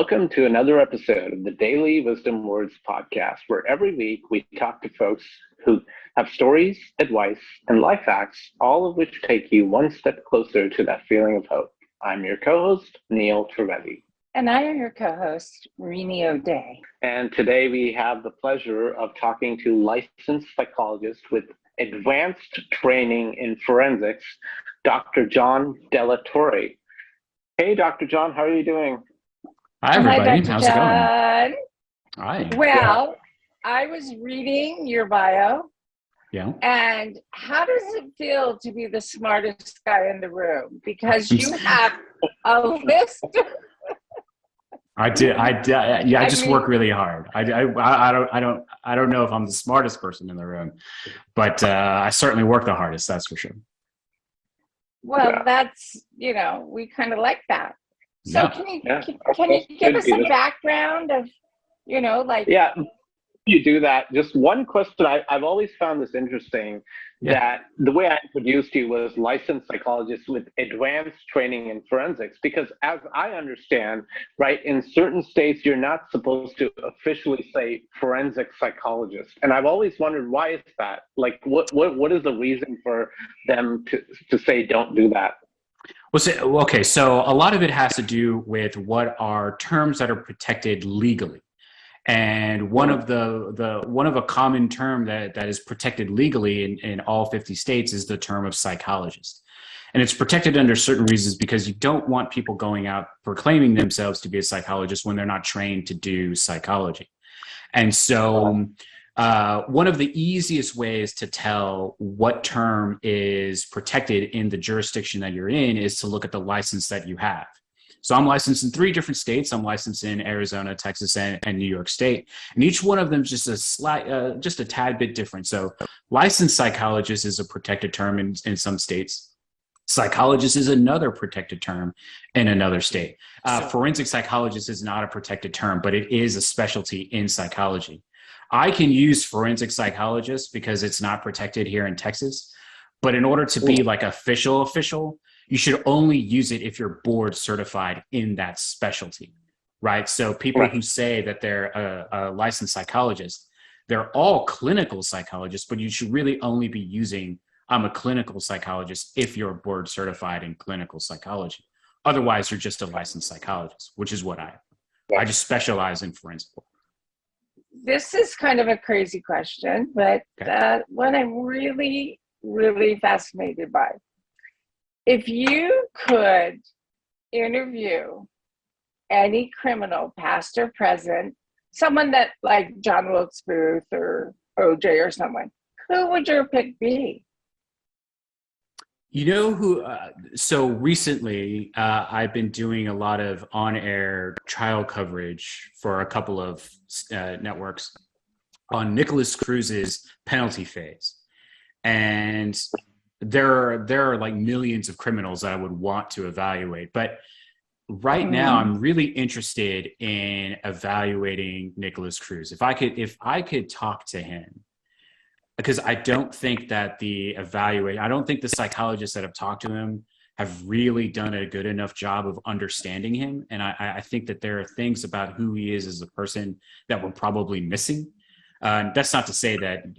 Welcome to another episode of the Daily Wisdom Words podcast, where every week we talk to folks who have stories, advice, and life hacks, all of which take you one step closer to that feeling of hope. I'm your co-host, Neil Trevetti. And I am your co-host, Rini O'Day. And today we have the pleasure of talking to licensed psychologist with advanced training in forensics, Dr. John Delatorre. Hey, Dr. John, how are you doing? Hi, everybody. Dr. How's John. it going? Hi. Well, I was reading your bio. Yeah. And how does it feel to be the smartest guy in the room? Because you have a list. I just work really hard. I don't know if I'm the smartest person in the room, but I certainly work the hardest. That's for sure. Well, that's, we kind of like that. So Yeah. can you give us a background of, Yeah, you do that. Just one question. I've always found this interesting, that the way I introduced you was licensed psychologist with advanced training in forensics, because as I understand, right, in certain states, you're not supposed to officially say forensic psychologist. And I've always wondered, why is that? Like, what is the reason for them to say don't do that? So a lot of it has to do with what are terms that are protected legally. And one of a common term that is protected legally in all 50 states is the term of psychologist. And it's protected under certain reasons because you don't want people going out proclaiming themselves to be a psychologist when they're not trained to do psychology. And so one of the easiest ways to tell what term is protected in the jurisdiction that you're in is to look at the license that you have. So I'm licensed in 3 different states. I'm licensed in Arizona, Texas, and New York State. And each one of them is just a tad bit different. So licensed psychologist is a protected term in some states. Psychologist is another protected term in another state. Forensic psychologist is not a protected term, but it is a specialty in psychology. I can use forensic psychologist because it's not protected here in Texas. But in order to be like official, you should only use it if you're board certified in that specialty, right? So people who say that they're a licensed psychologist, they're all clinical psychologists, but you should really only be using, I'm a clinical psychologist if you're board certified in clinical psychology. Otherwise, you're just a licensed psychologist, which is what I am. I just specialize in forensic work. This is kind of a crazy question, but what I'm really, really fascinated by. If you could interview any criminal, past or present, someone that like John Wilkes Booth or OJ or someone, who would your pick be? You know who, so recently I've been doing a lot of on-air trial coverage for a couple of networks on Nicholas Cruz's penalty phase. And there are like millions of criminals that I would want to evaluate. But right now I'm really interested in evaluating Nicholas Cruz. If I could talk to him, because I don't think that I don't think the psychologists that have talked to him have really done a good enough job of understanding him. And I think that there are things about who he is as a person that we're probably missing. That's not to say that,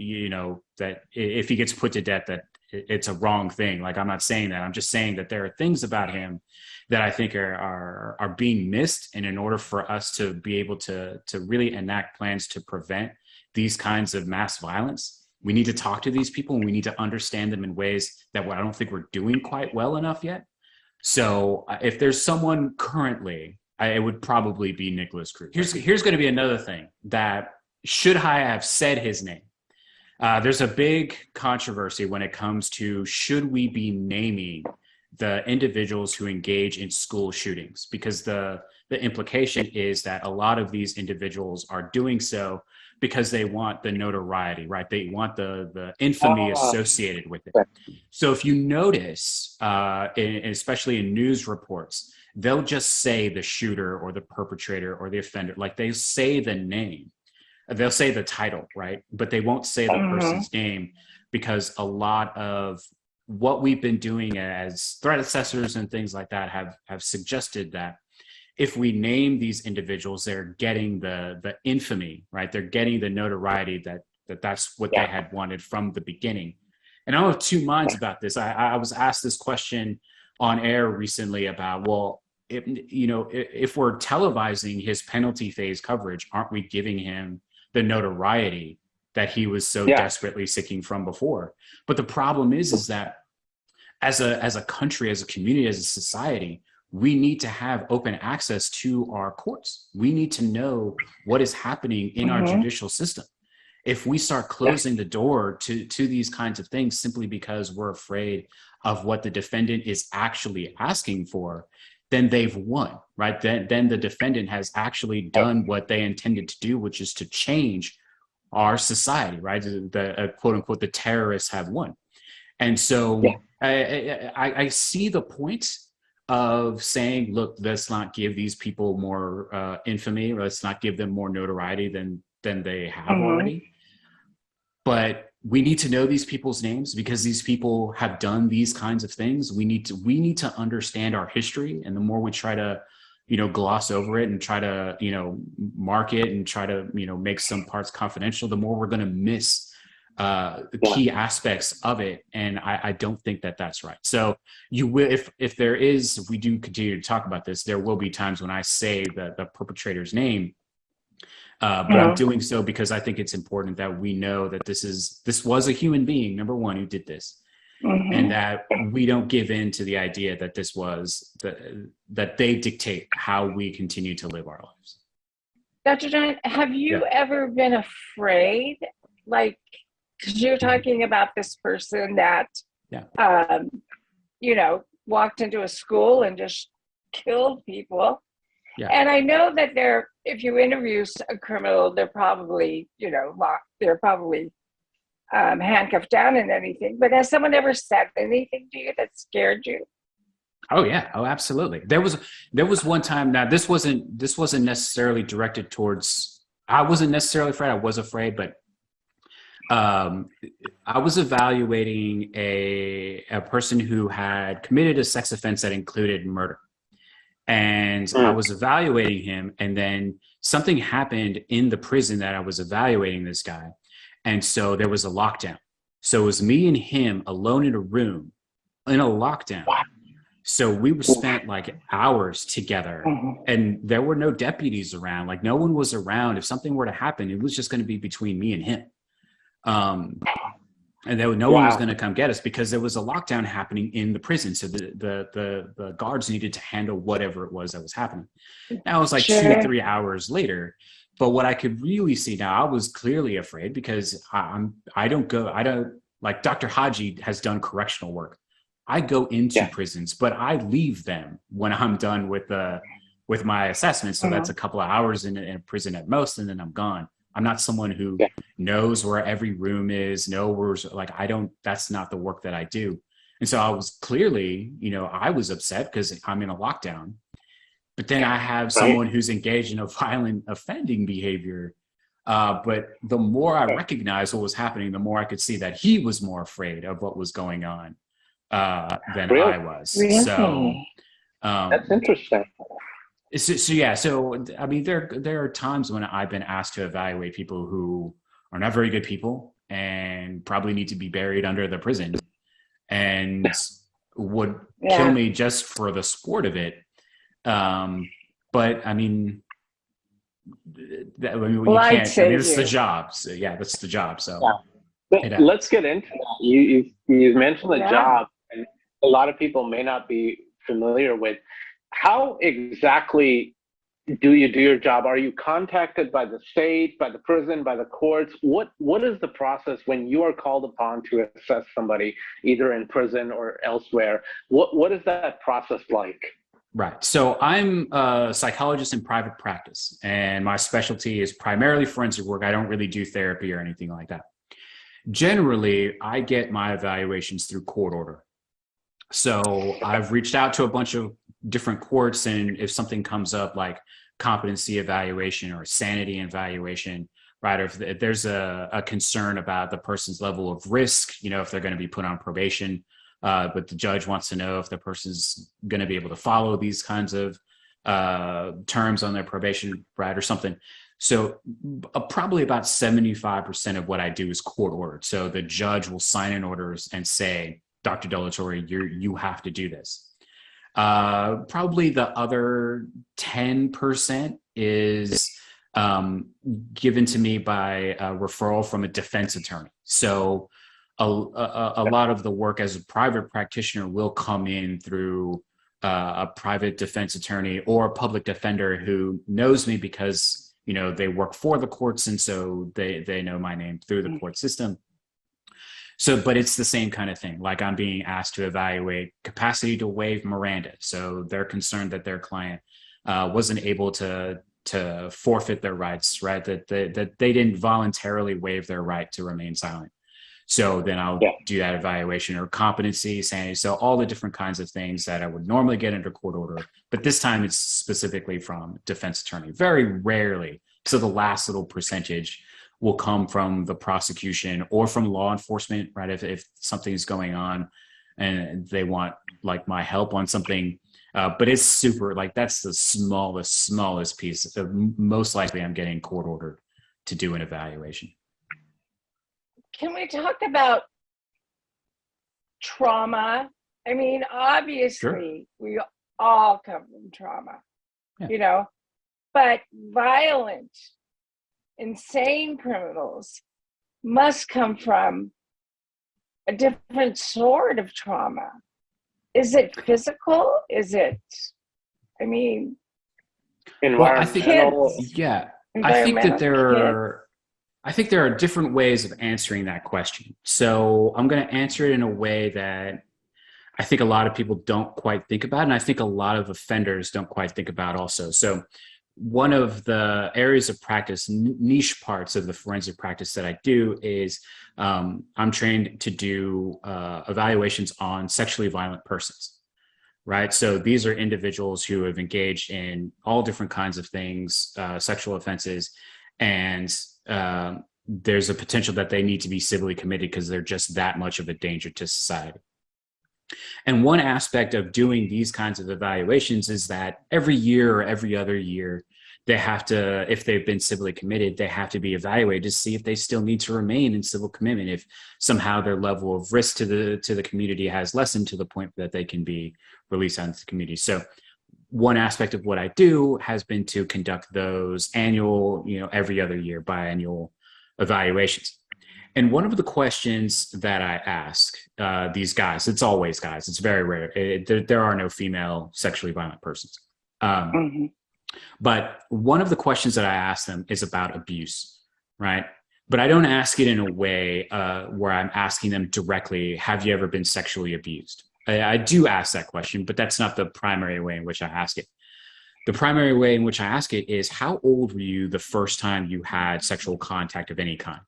that if he gets put to death, that it's a wrong thing. Like, I'm not saying that. I'm just saying that there are things about him that I think are being missed. And in order for us to be able to really enact plans to prevent these kinds of mass violence, we need to talk to these people and we need to understand them in ways that I don't think we're doing quite well enough yet. So if there's someone currently, it would probably be Nicholas Cruz. Here's going to be another thing that should I have said his name? There's a big controversy when it comes to should we be naming the individuals who engage in school shootings, because the implication is that a lot of these individuals are doing so because they want the notoriety, right? They want the infamy associated with it. So if you notice, especially in news reports, they'll just say the shooter or the perpetrator or the offender, like they say the name. They'll say the title, right? But they won't say the person's name, because a lot of what we've been doing as threat assessors and things like that have suggested that if we name these individuals, they're getting the infamy, right? They're getting the notoriety that's what they had wanted from the beginning. And I don't have two minds about this. I was asked this question on air recently about, well, if we're televising his penalty phase coverage, aren't we giving him the notoriety that he was so desperately seeking from before? But the problem is that as a country, as a community, as a society, we need to have open access to our courts. We need to know what is happening in our judicial system. If we start closing the door to these kinds of things simply because we're afraid of what the defendant is actually asking for, then they've won, right? Then the defendant has actually done what they intended to do, which is to change our society, right? The quote unquote, the terrorists have won. And so I see the point of saying, look, let's not give these people more infamy, or let's not give them more notoriety than they have already. But we need to know these people's names because these people have done these kinds of things. We need to understand our history, and the more we try to, gloss over it and try to, mark it and try to, make some parts confidential, the more we're going to miss the key aspects of it. And I don't think that that's right. So you will, if we do continue to talk about this, there will be times when I say the perpetrator's name. But I'm doing so because I think it's important that we know that this was a human being, number one, who did this, and that we don't give in to the idea that this was that they dictate how we continue to live our lives. Dr. John, have you ever been afraid, like, because you're talking about this person that, walked into a school and just killed people. Yeah. And I know that if you interview a criminal, they're probably, locked. They're probably handcuffed down and anything. But has someone ever said anything to you that scared you? Oh yeah. Oh, absolutely. There was one time. Now this wasn't necessarily directed towards. I wasn't necessarily afraid. I was afraid, but I was evaluating a person who had committed a sex offense that included murder. And I was evaluating him, and then something happened in the prison that I was evaluating this guy. And so there was a lockdown. So it was me and him alone in a room in a lockdown. So we spent like hours together, and there were no deputies around. Like no one was around. If something were to happen, it was just going to be between me and him. And no one was going to come get us because there was a lockdown happening in the prison. So the guards needed to handle whatever it was that was happening. Now it was like 2 to 3 hours later. But what I could really see now, I was clearly afraid because I don't like Dr. Haji has done correctional work. I go into prisons, but I leave them when I'm done with my assessment. So that's a couple of hours in a prison at most, and then I'm gone. I'm not someone who knows where every room is, that's not the work that I do. And so I was clearly, I was upset because I'm in a lockdown, but then I have someone who's engaged in a violent offending behavior. But the more I recognized what was happening, the more I could see that he was more afraid of what was going on than I was. Really? So that's interesting. So I mean, there are times when I've been asked to evaluate people who are not very good people and probably need to be buried under the prison and would kill me just for the sport of it. But I mean, it's the job. So that's the job. So let's get into that. You mentioned the job, and a lot of people may not be familiar with. How exactly do you do your job? Are you contacted by the state, by the prison, by the courts? What is the process when you are called upon to assess somebody either in prison or elsewhere? What is that process like? Right. So I'm a psychologist in private practice, and my specialty is primarily forensic work. I don't really do therapy or anything like that. Generally, I get my evaluations through court order. So I've reached out to a bunch of different courts, and if something comes up like competency evaluation or sanity evaluation, right, or if there's a concern about the person's level of risk, if they're going to be put on probation, but the judge wants to know if the person's going to be able to follow these kinds of terms on their probation, right, or something. So probably about 75% of what I do is court ordered. So the judge will sign in orders and say, Dr. Delatorre, you have to do this. Probably the other 10% is given to me by a referral from a defense attorney. So a lot of the work as a private practitioner will come in through a private defense attorney or a public defender who knows me because, you know, they work for the courts, and so they know my name through the court system. So, but it's the same kind of thing. Like, I'm being asked to evaluate capacity to waive Miranda. So they're concerned that their client wasn't able to forfeit their rights, right? That they didn't voluntarily waive their right to remain silent. So then I'll do that evaluation, or competency, sanity. So all the different kinds of things that I would normally get under court order, but this time it's specifically from defense attorney. Very rarely. So the last little percentage will come from the prosecution or from law enforcement, right? If something's going on and they want like my help on something, but it's super, like, that's the smallest piece. Most likely I'm getting court ordered to do an evaluation. Can we talk about trauma? I mean, obviously, we all come from trauma, you know, but violent, insane criminals must come from a different sort of trauma. Is it physical? Is it, I mean, environmental? I think that there are different ways of answering that question. So I'm going to answer it in a way that I think a lot of people don't quite think about, and I think a lot of offenders don't quite think about also. So one of the areas of practice, niche parts of the forensic practice that I do is I'm trained to do evaluations on sexually violent persons, right? So these are individuals who have engaged in all different kinds of things, sexual offenses, and there's a potential that they need to be civilly committed because they're just that much of a danger to society. And one aspect of doing these kinds of evaluations is that every year or every other year, they have to, if they've been civilly committed, they have to be evaluated to see if they still need to remain in civil commitment, if somehow their level of risk to the community has lessened to the point that they can be released out into the community. So one aspect of what I do has been to conduct those annual, every other year biannual evaluations. And one of the questions that I ask these guys, it's always guys, it's very rare. There are no female sexually violent persons. But one of the questions that I ask them is about abuse, right? But I don't ask it in a way where I'm asking them directly, have you ever been sexually abused? I do ask that question, but that's not the primary way in which I ask it. The primary way in which I ask it is, how old were you the first time you had sexual contact of any kind?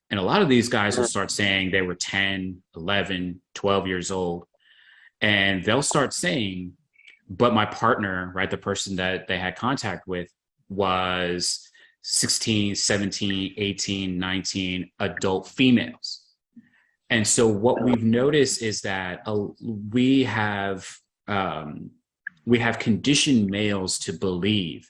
And a lot of these guys will start saying they were 10, 11, 12 years old. And they'll start saying, but my partner, right, the person that they had contact with, was 16, 17, 18, 19 adult females. And so what we've noticed is that we have conditioned males to believe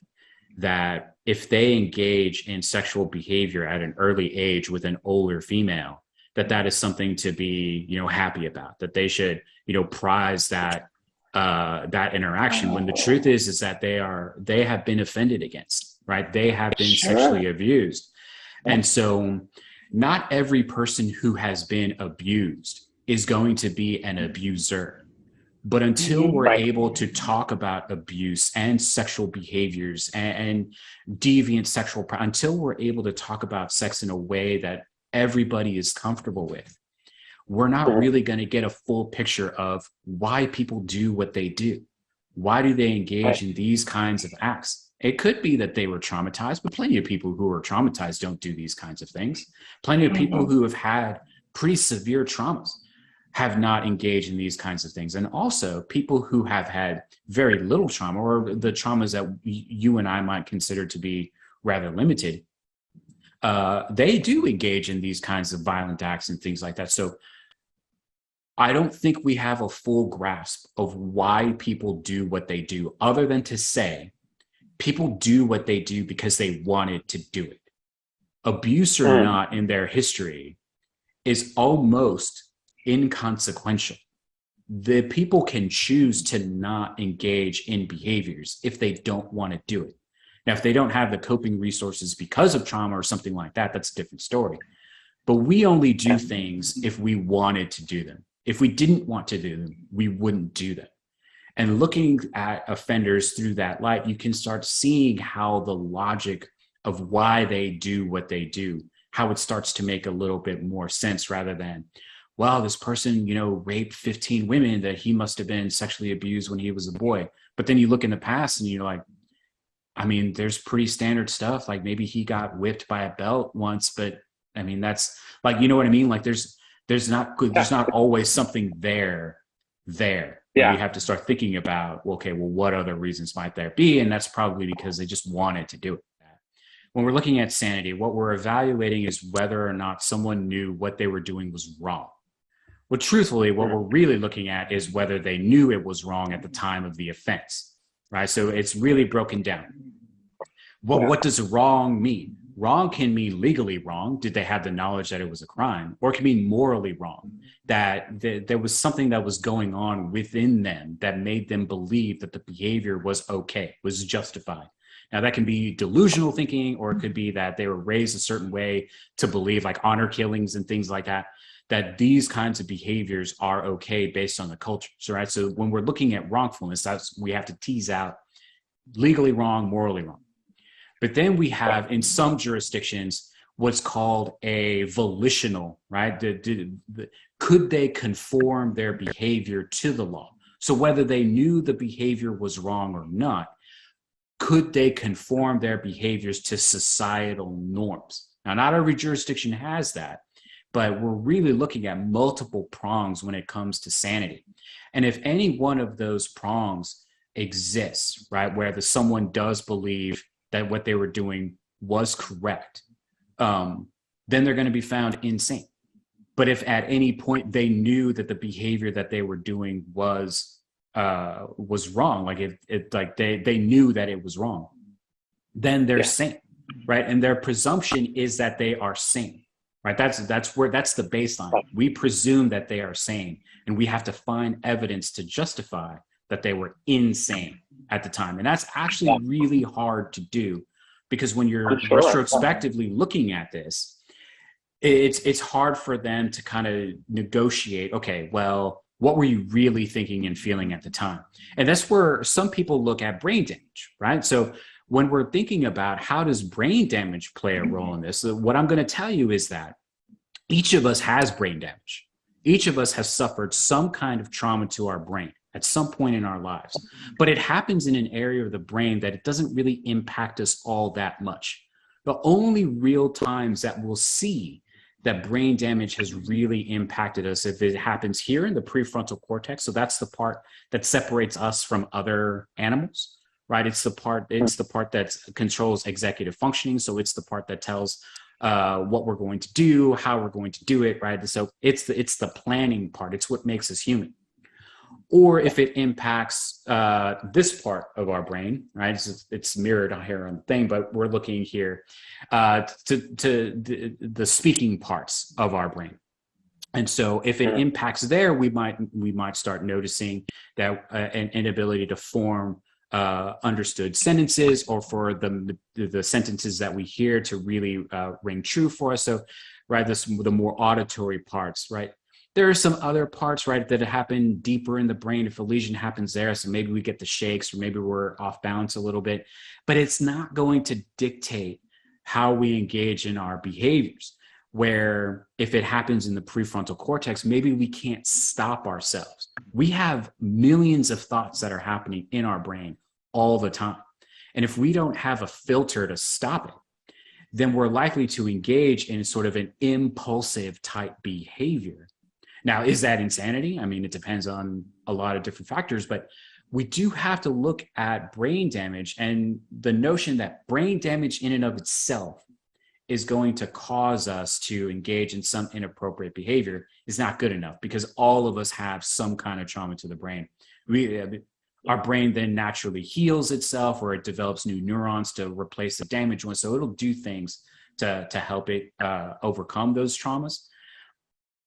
that if they engage in sexual behavior at an early age with an older female, that is something to be, happy about, that they should, prize that interaction, when the truth is that they have been offended against, right? They have been sexually abused. And so not every person who has been abused is going to be an abuser. But until we're able to talk about abuse and sexual behaviors and deviant sexual, until we're able to talk about sex in a way that everybody is comfortable with, we're not really going to get a full picture of why people do what they do. Why do they engage in these kinds of acts? It could be that they were traumatized, but plenty of people who are traumatized don't do these kinds of things. Plenty of people who have had pretty severe traumas have not engaged in these kinds of things. And also people who have had very little trauma, or the traumas that you and I might consider to be rather limited, they do engage in these kinds of violent acts and things like that. So I don't think we have a full grasp of why people do what they do, other than to say people do what they do because they wanted to do it. Abuse or not in their history is almost inconsequential. The people can choose to not engage in behaviors if they don't want to do it. Now, if they don't have the coping resources because of trauma or something like that, that's a different story. But we only do things if we wanted to do them. If we didn't want to do them, we wouldn't do them. And looking at offenders through that light, you can start seeing how the logic of why they do what they do, how it starts to make a little bit more sense, rather than, well, this person, raped 15 women, that he must have been sexually abused when he was a boy. But then you look in the past and you're like, I mean, there's pretty standard stuff. Like maybe he got whipped by a belt once, but I mean, that's like, you know what I mean? Like there's not always something there. Yeah. We have to start thinking about, okay, well, what other reasons might there be? And that's probably because they just wanted to do it. When we're looking at sanity, what we're evaluating is whether or not someone knew what they were doing was wrong. Well, truthfully, what we're really looking at is whether they knew it was wrong at the time of the offense, right? So it's really broken down. Well, what does wrong mean? Wrong can mean legally wrong. Did they have the knowledge that it was a crime? Or it can mean morally wrong, that there was something that was going on within them that made them believe that the behavior was okay, was justified. Now, that can be delusional thinking, or it could be that they were raised a certain way to believe, like honor killings and things like that, that these kinds of behaviors are okay based on the culture. So, right? So when we're looking at wrongfulness, we have to tease out legally wrong, morally wrong. But then we have, in some jurisdictions, what's called a volitional, right? Could they conform their behavior to the law? So whether they knew the behavior was wrong or not, could they conform their behaviors to societal norms? Now, not every jurisdiction has that, but we're really looking at multiple prongs when it comes to sanity. And if any one of those prongs exists, right, where someone does believe that what they were doing was correct, then they're going to be found insane. But if at any point they knew that the behavior that they were doing was wrong, like they knew that it was wrong, then they're sane, right? And their presumption is that they are sane, right? That's the baseline. We presume that they are sane, and we have to find evidence to justify that they were insane at the time. And that's actually really hard to do, because when you're retrospectively looking at this, it's hard for them to kind of negotiate, okay, well, what were you really thinking and feeling at the time? And that's where some people look at brain damage, right? So when we're thinking about how does brain damage play a role in this, what I'm going to tell you is that each of us has brain damage. Each of us has suffered some kind of trauma to our brain at some point in our lives, but it happens in an area of the brain that it doesn't really impact us all that much. The only real times that we'll see that brain damage has really impacted us if it happens here in the prefrontal cortex. So that's the part that separates us from other animals, right? It's the part that controls executive functioning. So it's the part that tells what we're going to do, how we're going to do it, right? So it's the planning part. It's what makes us human. Or if it impacts this part of our brain, right? It's mirrored here on the thing, but we're looking here to the speaking parts of our brain. And so if it impacts there, we might start noticing that an inability to form understood sentences, or for the sentences that we hear to really ring true for us. So, right, the more auditory parts, right? There are some other parts, right, that happen deeper in the brain if a lesion happens there. So maybe we get the shakes, or maybe we're off balance a little bit, but it's not going to dictate how we engage in our behaviors. Where if it happens in the prefrontal cortex, maybe we can't stop ourselves. We have millions of thoughts that are happening in our brain all the time. And if we don't have a filter to stop it, then we're likely to engage in sort of an impulsive type behavior. Now, is that insanity? I mean, it depends on a lot of different factors, but we do have to look at brain damage and the notion that brain damage in and of itself is going to cause us to engage in some inappropriate behavior is not good enough, because all of us have some kind of trauma to the brain. Our brain then naturally heals itself, or it develops new neurons to replace the damaged ones. So it'll do things to help it overcome those traumas.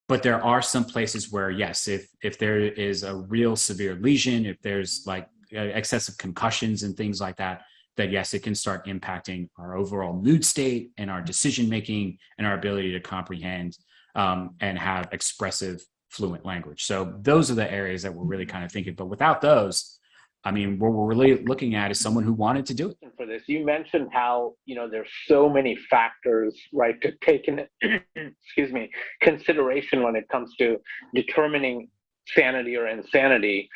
But there are some places where, yes, if there is a real severe lesion, if there's like excessive concussions and things like that, that yes, it can start impacting our overall mood state and our decision making and our ability to comprehend and have expressive, fluent language. So those are the areas that we're really kind of thinking. But without those, I mean, what we're really looking at is someone who wanted to do it. For this, you mentioned how, there's so many factors, right, to take in, consideration when it comes to determining sanity or insanity.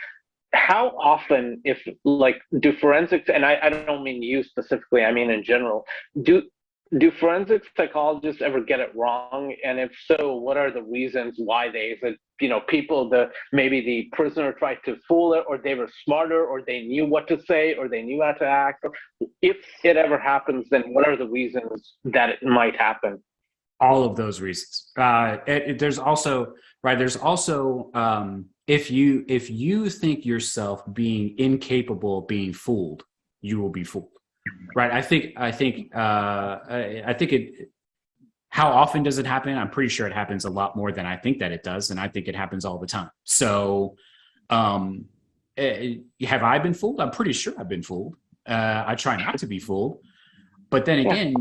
How often, do forensics, and I don't mean you specifically, I mean in general, do forensic psychologists ever get it wrong? And if so, what are the reasons why they? Is it, maybe the prisoner tried to fool it, or they were smarter, or they knew what to say, or they knew how to act? If it ever happens, then what are the reasons that it might happen? All of those reasons. There's also, if you think yourself being incapable of being fooled, you will be fooled. Right. I think it, how often does it happen? I'm pretty sure it happens a lot more than I think that it does. And I think it happens all the time. So, have I been fooled? I'm pretty sure I've been fooled. I try not to be fooled, but then again,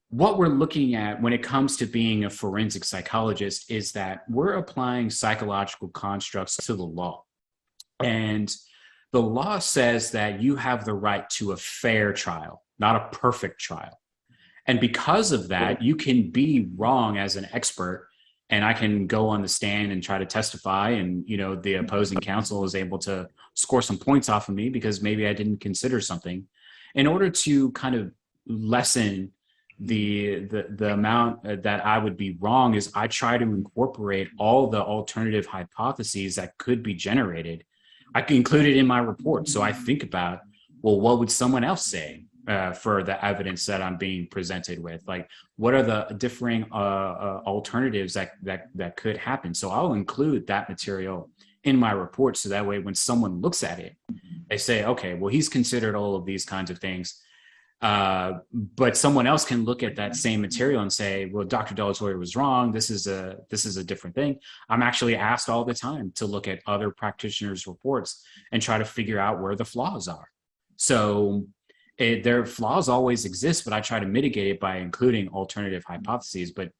what we're looking at when it comes to being a forensic psychologist is that we're applying psychological constructs to the law. And the law says that you have the right to a fair trial, not a perfect trial. And because of that, you can be wrong as an expert, and I can go on the stand and try to testify, and the opposing counsel is able to score some points off of me because maybe I didn't consider something. In order to kind of lessen the amount that I would be wrong, is I try to incorporate all the alternative hypotheses that could be generated. I can include it in my report. So I think about, well, what would someone else say for the evidence that I'm being presented with? Like, what are the differing alternatives that could happen? So I'll include that material in my report. So that way, when someone looks at it, they say, okay, well, he's considered all of these kinds of things. But someone else can look at that same material and say, well, Dr. Delatorre was wrong. This is a different thing. I'm actually asked all the time to look at other practitioners' reports and try to figure out where the flaws are. So their flaws always exist, but I try to mitigate it by including alternative hypotheses. But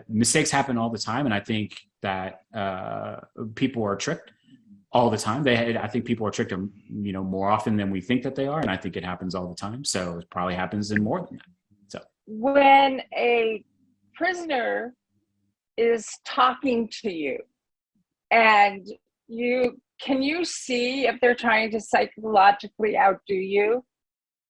mistakes happen all the time. And I think that people are tricked all the time. I think people are tricked, more often than we think that they are. And I think it happens all the time. So it probably happens in more than that. So when a prisoner is talking to you and can you see if they're trying to psychologically outdo you?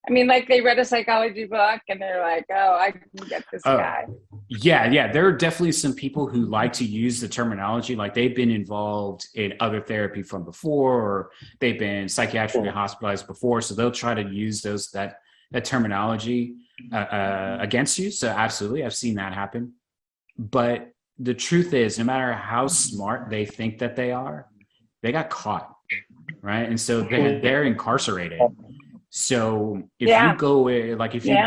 I mean, like they read a psychology book and they're like, oh, I can get this guy. Yeah. There are definitely some people who like to use the terminology, like they've been involved in other therapy from before, or they've been psychiatrically hospitalized before. So they'll try to use that terminology against you. So absolutely, I've seen that happen. But the truth is, no matter how smart they think that they are, they got caught, right? And so they're incarcerated. So if you go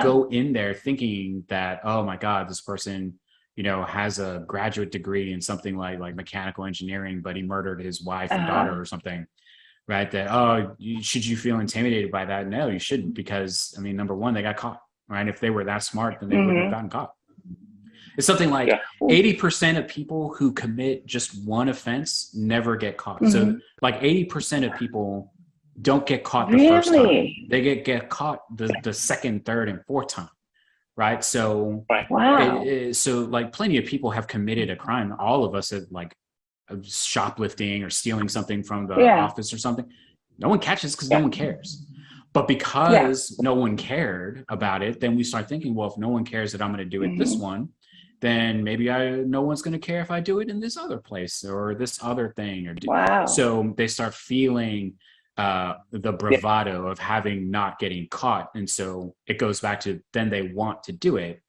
go in there thinking that, oh my God, this person, has a graduate degree in something like mechanical engineering, but he murdered his wife and daughter or something, right? That, should you feel intimidated by that? No, you shouldn't, because number one, they got caught, right? If they were that smart, then they wouldn't have gotten caught. It's something like 80% of people who commit just one offense never get caught. So like 80% of people don't get caught the first time. They get caught the second, third, and fourth time, right? So so like plenty of people have committed a crime. All of us have, like shoplifting or stealing something from the office or something. No one catches because no one cares. But because no one cared about it, then we start thinking, well, if no one cares that I'm going to do it this one, then maybe no one's going to care if I do it in this other place or this other thing. So they start feeling the bravado of not getting caught. And so it goes back to then they want to do it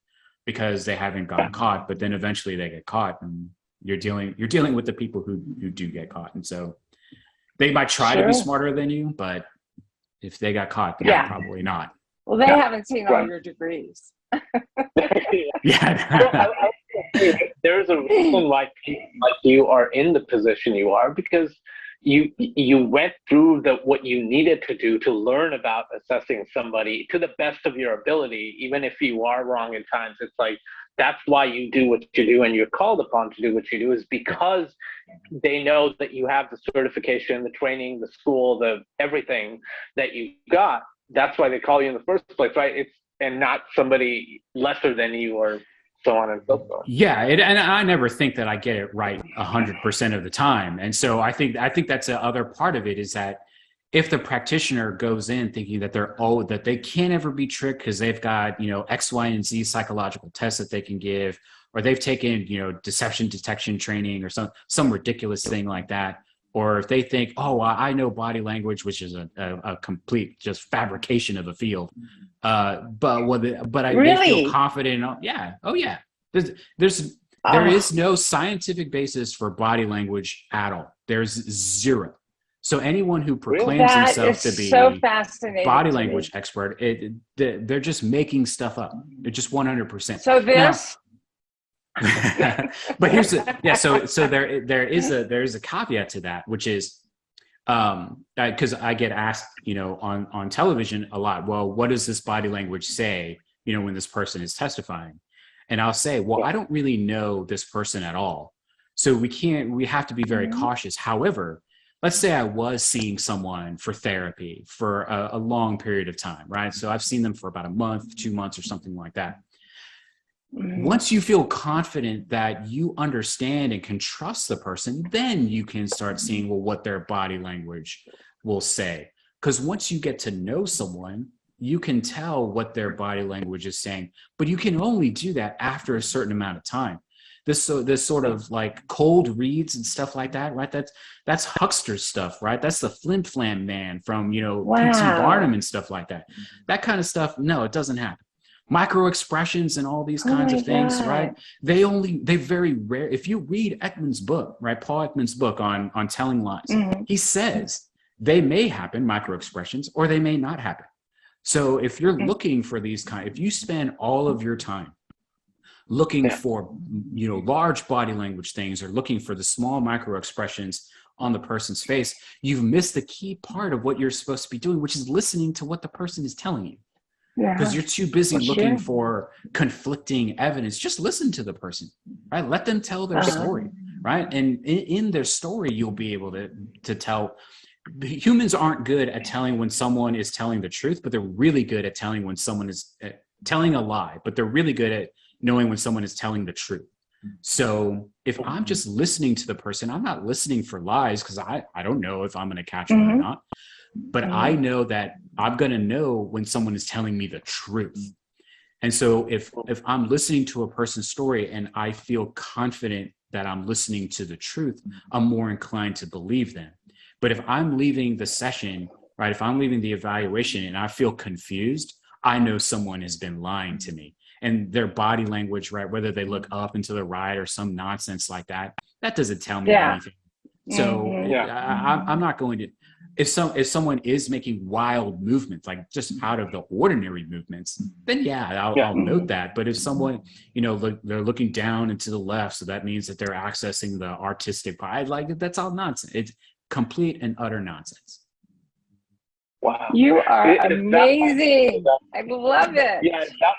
because they haven't gotten caught, but then eventually they get caught, and you're dealing with the people who do get caught. And so they might try to be smarter than you, but if they got caught, then probably not. Well, they haven't seen all your degrees. There's a reason why people like you are in the position you are, because you went through what you needed to do to learn about assessing somebody to the best of your ability, even if you are wrong at times. It's like, that's why you do what you do, and you're called upon to do what you do, is because they know that you have the certification, the training, the school, the everything that you got. That's why they call you in the first place, right? And not somebody lesser than you or so on and so forth. Yeah, and I never think that I get it right 100% of the time. And so I think that's the other part of it, is that if the practitioner goes in thinking that that they can't ever be tricked because they've got, X, Y, and Z psychological tests that they can give, or they've taken, deception detection training or some ridiculous thing like that, or if they think, oh, I know body language, which is a complete just fabrication of a field. They feel confident. There is no scientific basis for body language at all. There's zero. So anyone who proclaims himself to be a body language expert, they're just making stuff up. They're just 100%. So this. But here's so there is a caveat to that, which is because I get asked, on television a lot, well, what does this body language say, when this person is testifying? And I'll say, well, I don't really know this person at all. So we have to be very cautious. However, let's say I was seeing someone for therapy for a long period of time, right? So I've seen them for about a month, 2 months, or something like that. Once you feel confident that you understand and can trust the person, then you can start seeing, well, what their body language will say. Because once you get to know someone, you can tell what their body language is saying, but you can only do that after a certain amount of time. This sort of like cold reads and stuff like that, right? That's huckster stuff, right? That's the flim flam man from, P.T. Barnum and stuff like that. That kind of stuff, no, it doesn't happen. Micro expressions and all these kinds of things, right? They very rare. If you read Ekman's book, right, Paul Ekman's book on telling lies, he says they may happen, micro expressions, or they may not happen. So if you're looking for if you spend all of your time looking for, large body language things, or looking for the small micro expressions on the person's face, you've missed the key part of what you're supposed to be doing, which is listening to what the person is telling you. Because you're too busy looking for conflicting evidence. Just listen to the person, right? Let them tell their story, right? And in their story, you'll be able to tell. Humans aren't good at telling when someone is telling the truth, but they're really good at telling when someone is telling a lie, but they're really good at knowing when someone is telling the truth. So if I'm just listening to the person, I'm not listening for lies, because I don't know if I'm going to catch them or not. But I know that I'm going to know when someone is telling me the truth. And so if I'm listening to a person's story and I feel confident that I'm listening to the truth, I'm more inclined to believe them. But if I'm leaving the session, right, if I'm leaving the evaluation and I feel confused, I know someone has been lying to me. And their body language, right, whether they look up and to the right or some nonsense like that, that doesn't tell me anything. So I'm not going to. If someone is making wild movements, like just out of the ordinary movements, then I'll note that. But if someone, they're looking down and to the left, so that means that they're accessing the artistic part, that's all nonsense. It's complete and utter nonsense. Wow. You are amazing. I love it. Yeah, that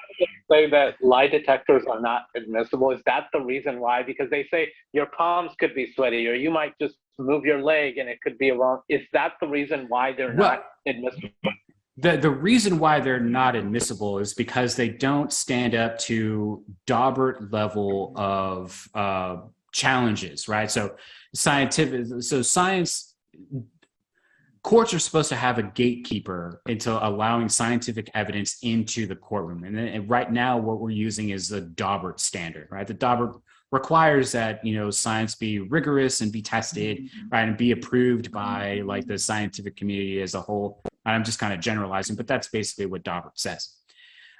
say that lie detectors are not admissible. Is that the reason why? Because they say your palms could be sweaty, or you might just move your leg and it could be wrong. Is that the reason why they're not admissible? The reason why they're not admissible is because they don't stand up to Daubert level of challenges, right? So science courts are supposed to have a gatekeeper into allowing scientific evidence into the courtroom. And right now what we're using is the Daubert standard, right? The Daubert requires that, science be rigorous and be tested, right, and be approved by like the scientific community as a whole. I'm just kind of generalizing, but that's basically what Daubert says.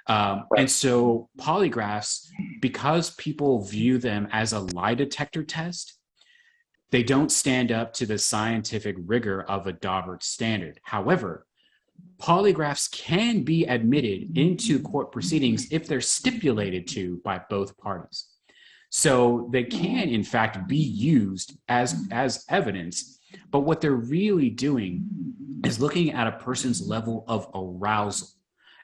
And so polygraphs, because people view them as a lie detector test, they don't stand up to the scientific rigor of a Daubert standard. However, polygraphs can be admitted into court proceedings if they're stipulated to by both parties. So they can, in fact, be used as evidence. But what they're really doing is looking at a person's level of arousal.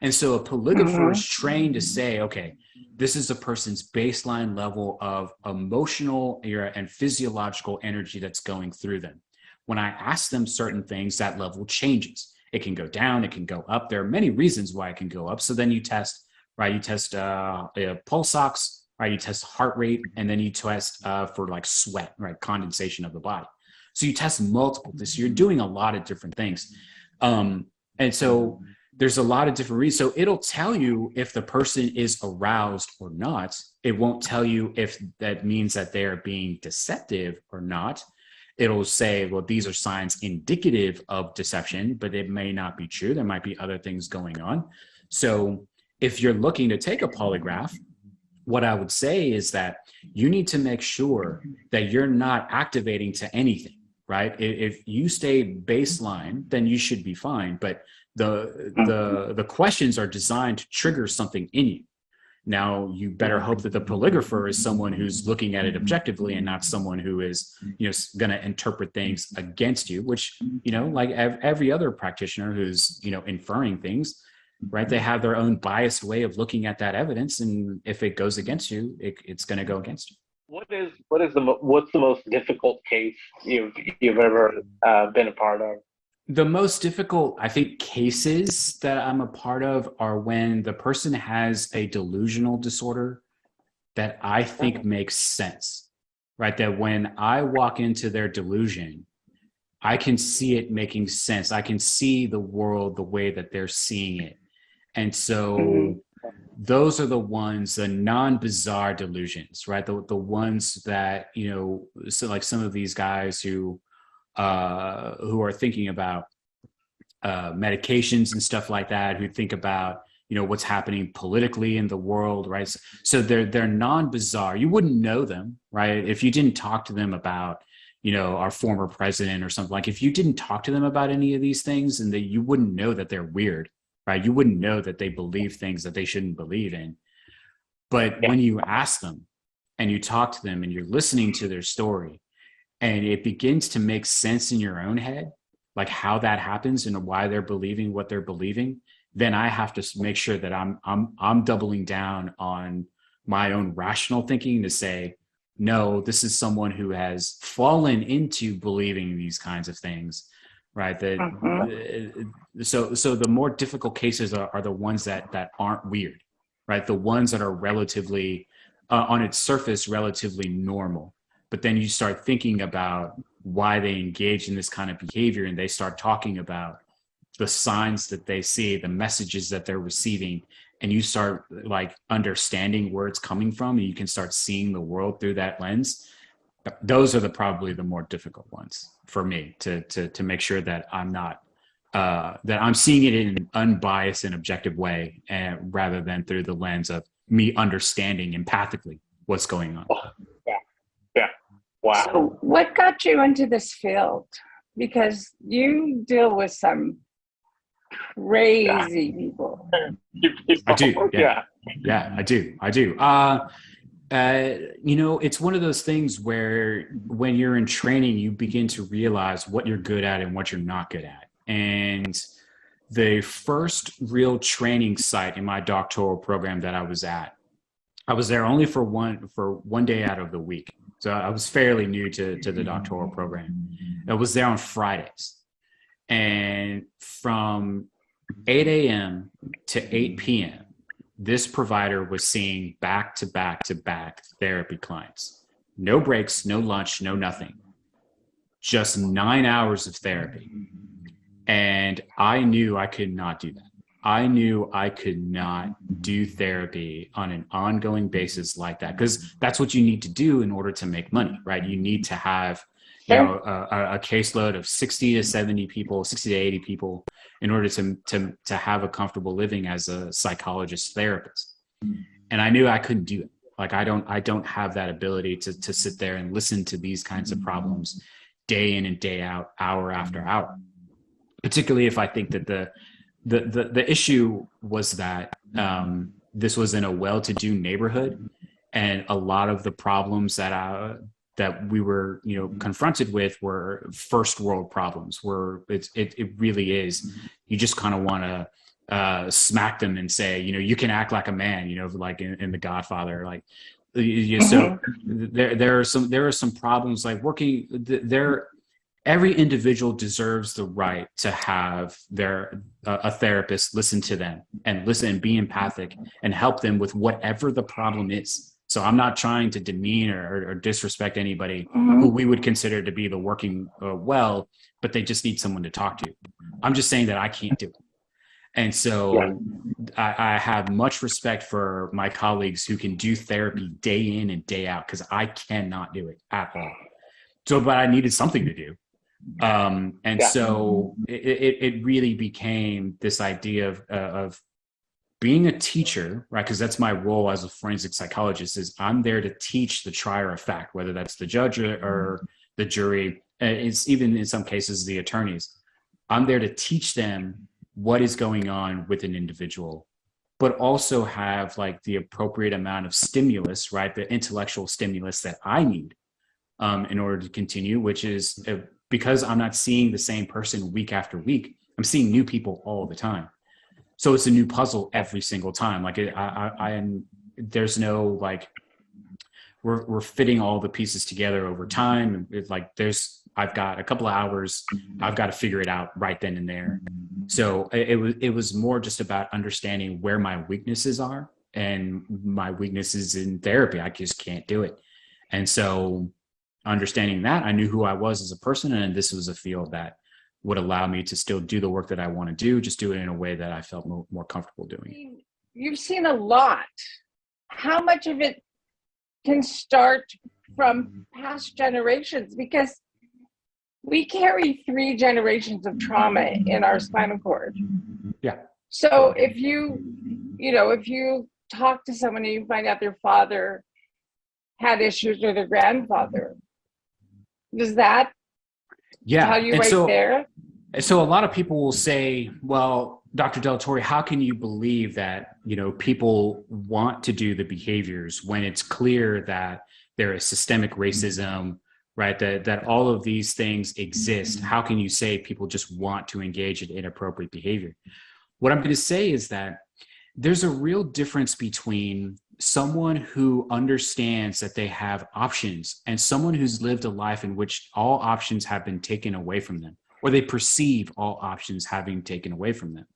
And so a polygrapher is trained to say, okay, this is a person's baseline level of emotional and physiological energy that's going through them. When I ask them certain things, that level changes. It can go down, it can go up. There are many reasons why it can go up. So then you test, right? You test pulse ox, right? You test heart rate, and then you test for like sweat, right? Condensation of the body. So you test multiple. You're doing a lot of different things. And so there's a lot of different reasons. So it'll tell you if the person is aroused or not. It won't tell you if that means that they're being deceptive or not. It'll say, well, these are signs indicative of deception, but it may not be true. There might be other things going on. So if you're looking to take a polygraph, what I would say is that you need to make sure that you're not activating to anything, right? If you stay baseline, then you should be fine. But the questions are designed to trigger something in you. Now, you better hope that the polygrapher is someone who's looking at it objectively and not someone who is, going to interpret things against you, which, like every other practitioner who's, inferring things, right? They have their own biased way of looking at that evidence. And if it goes against you, it's going to go against you. What's the most difficult case you've ever been a part of? The most difficult, I think, cases that I'm a part of are when the person has a delusional disorder that I think makes sense, right? That when I walk into their delusion, I can see it making sense. I can see the world the way that they're seeing it. And so those are the ones, the non-bizarre delusions, right? The ones that, so like some of these guys who are thinking about medications and stuff like that, who think about, what's happening politically in the world, right? So they're non-bizarre. You wouldn't know them, right? If you didn't talk to them about, our former president or something. Like if you didn't talk to them about any of these things, and you wouldn't know that they're weird, right? You wouldn't know that they believe things that they shouldn't believe in. But when you ask them and you talk to them and you're listening to their story, and it begins to make sense in your own head, like how that happens and why they're believing what they're believing, then I have to make sure that I'm doubling down on my own rational thinking to say, no, this is someone who has fallen into believing these kinds of things, right? So the more difficult cases are the ones that aren't weird, right? The ones that are relatively, on its surface, relatively normal. But then you start thinking about why they engage in this kind of behavior, and they start talking about the signs that they see, the messages that they're receiving, and you start like understanding where it's coming from, and you can start seeing the world through that lens. Those are probably the more difficult ones for me to make sure that I'm not that I'm seeing it in an unbiased and objective way, rather than through the lens of me understanding empathically what's going on. Yeah. Wow. So what got you into this field? Because you deal with some crazy people. I do. Yeah, I do. It's one of those things where when you're in training, you begin to realize what you're good at and what you're not good at. And the first real training site in my doctoral program that I was at, I was there only for one day out of the week. So I was fairly new to the doctoral program. I was there on Fridays. And from 8 a.m. to 8 p.m., this provider was seeing back to back therapy clients. No breaks, no lunch, no nothing. Just 9 hours of therapy. And I knew I could not do that. I knew I could not do therapy on an ongoing basis like that, because that's what you need to do in order to make money, right? You need to have, you know, a caseload of 60 to 70 people, 60 to 80 people in order to have a comfortable living as a psychologist therapist. And I knew I couldn't do it. Like, I don't have that ability to sit there and listen to these kinds of problems day in and day out, hour after hour, particularly if I think that the issue was that this was in a well-to-do neighborhood, and a lot of the problems that we were, you know, confronted with were first world problems, where it really is. You just kind of want to smack them and say, you know, you can act like a man, you know, like in The Godfather, like. So there are some problems, like working there. Every individual deserves the right to have a therapist listen to them and listen and be empathic and help them with whatever the problem is. So I'm not trying to demean or disrespect anybody who we would consider to be the working well, but they just need someone to talk to. I'm just saying that I can't do it. And so I have much respect for my colleagues who can do therapy day in and day out, because I cannot do it at all. So, but I needed something to do. So it really became this idea of being a teacher, right? Because that's my role as a forensic psychologist, is I'm there to teach the trier of fact, whether that's the judge or the jury. It's even in some cases the attorneys. I'm there to teach them what is going on with an individual, but also have like the appropriate amount of stimulus, right? The intellectual stimulus that I need in order to continue, which is because I'm not seeing the same person week after week. I'm seeing new people all the time. So it's a new puzzle every single time. Like there's no like, we're fitting all the pieces together over time. It's like I've got a couple of hours. I've got to figure it out right then and there. So it was more just about understanding where my weaknesses are, and my weaknesses in therapy. I just can't do it. And so understanding that, I knew who I was as a person, and this was a field that would allow me to still do the work that I want to do, just do it in a way that I felt more comfortable doing. You've seen a lot. How much of it can start from past generations? Because we carry 3 generations of trauma in our spinal cord. Yeah. So if you talk to someone and you find out their father had issues or their grandfather, does that tell you there? So a lot of people will say, well, Dr. Delatorre, how can you believe that, you know, people want to do the behaviors when it's clear that there is systemic racism, right? That all of these things exist. How can you say people just want to engage in inappropriate behavior? What I'm going to say is that there's a real difference between someone who understands that they have options and someone who's lived a life in which all options have been taken away from them, or they perceive all options having taken away from them.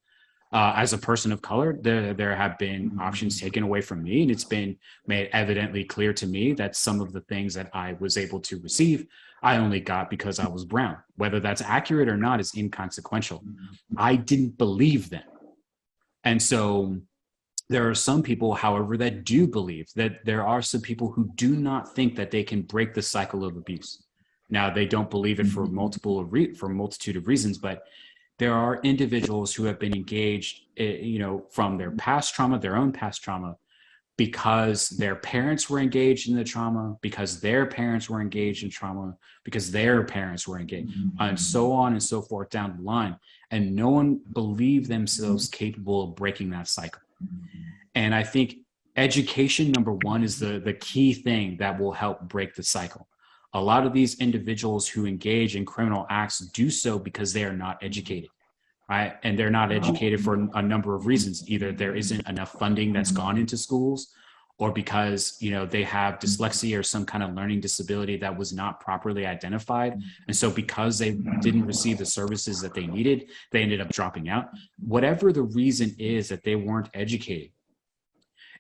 As a person of color, there have been options taken away from me, and it's been made evidently clear to me that some of the things that I was able to receive, I only got because I was brown. Whether that's accurate or not is inconsequential. I didn't believe them. And so there are some people, however, that do believe that there are some people who do not think that they can break the cycle of abuse. Now, they don't believe it for a multitude of reasons, but there are individuals who have been engaged, from their past trauma, their own past trauma, because their parents were engaged in the trauma, because their parents were engaged in trauma, because their parents were engaged, and so on and so forth down the line. And no one believed themselves capable of breaking that cycle. And I think education, number one, is the key thing that will help break the cycle. A lot of these individuals who engage in criminal acts do so because they are not educated, right? And they're not educated for a number of reasons. Either there isn't enough funding that's gone into schools, or because, they have dyslexia or some kind of learning disability that was not properly identified. And so because they didn't receive the services that they needed, they ended up dropping out. Whatever the reason is that they weren't educated,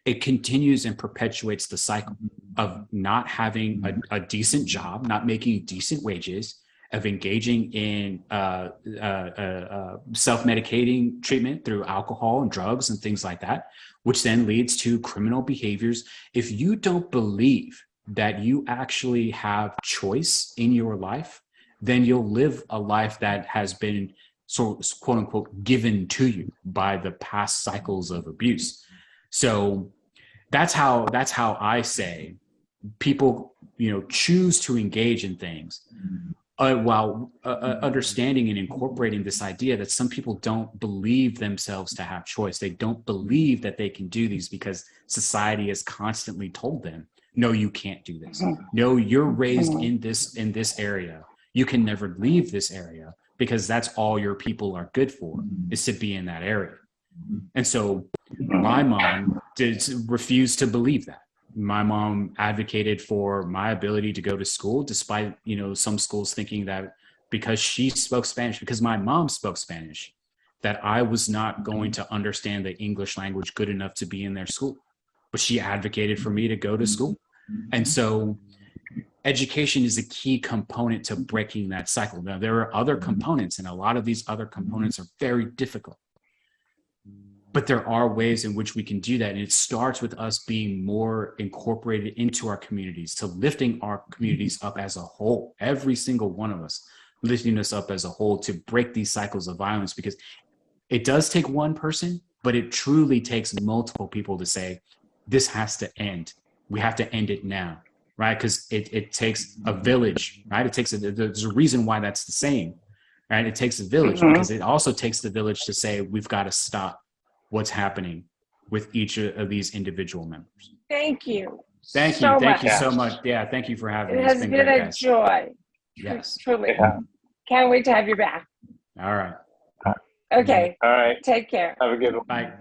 it continues and perpetuates the cycle of not having a decent job, not making decent wages, of engaging in self-medicating treatment through alcohol and drugs and things like that, which then leads to criminal behaviors. If you don't believe that you actually have choice in your life, then you'll live a life that has been quote unquote given to you by the past cycles of abuse. So that's how I say people, choose to engage in things while understanding and incorporating this idea that some people don't believe themselves to have choice. They don't believe that they can do these because society has constantly told them, no, you can't do this. No, you're raised in this area. You can never leave this area because that's all your people are good for, is to be in that area. And so my mom refused to believe that. My mom advocated for my ability to go to school, despite, some schools thinking that because she spoke Spanish, because my mom spoke Spanish, that I was not going to understand the English language good enough to be in their school. But she advocated for me to go to school. And so education is a key component to breaking that cycle. Now, there are other components, and a lot of these other components are very difficult. But there are ways in which we can do that. And it starts with us being more incorporated into our communities, to lifting our communities up as a whole, every single one of us, lifting us up as a whole to break these cycles of violence, because it does take one person, but it truly takes multiple people to say, this has to end. We have to end it now, right? Because it takes a village, right? There's a reason why that's the same, right? It takes a village because it also takes the village to say, we've got to stop what's happening with each of these individual members. Thank you. Thank you so much. Yeah, thank you for having me. It has been great, a guys. joy. Yes. Truly. Yeah. Can't wait to have you back. All right. Okay. All right. Take care. Have a good one. Bye.